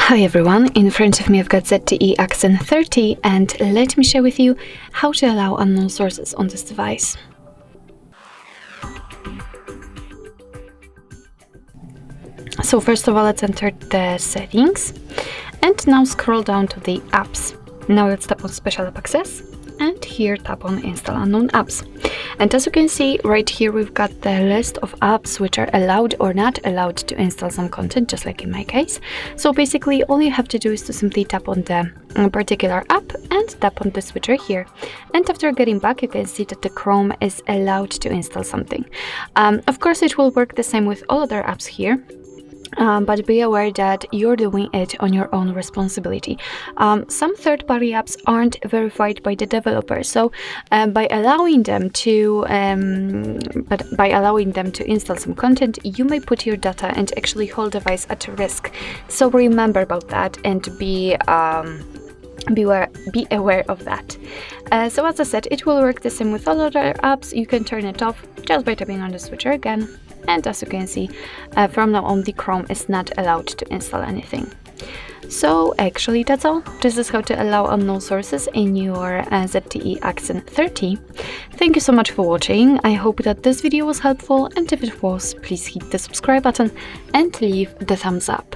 Hi everyone, in front of me I've got ZTE Axon 30 and let me share with you how to allow unknown sources on this device. So first of all, let's enter the settings and now scroll down to the apps. Now let's tap on Special App Access and here tap on Install Unknown Apps. And as you can see right here, we've got the list of apps which are allowed or not allowed to install some content, just like in my case. So basically all you have to do is to simply tap on the particular app and tap on the switcher here. And after getting back, you can see that the Chrome is allowed to install something. Of course, it will work the same with all other apps here. But be aware that you're doing it on your own responsibility. Some third-party apps aren't verified by the developer, so by allowing them to install some content, you may put your data and actually whole device at risk. So remember about that and be aware of that. So as I said, it will work the same with all other apps. You can turn it off just by tapping on the switcher again. And as you can see, from now on the Chrome is not allowed to install anything. So actually that's all. This is how to allow unknown sources in your ZTE Axon 30. Thank you so much for watching. I hope that this video was helpful, and if it was, please hit the subscribe button and leave the thumbs up.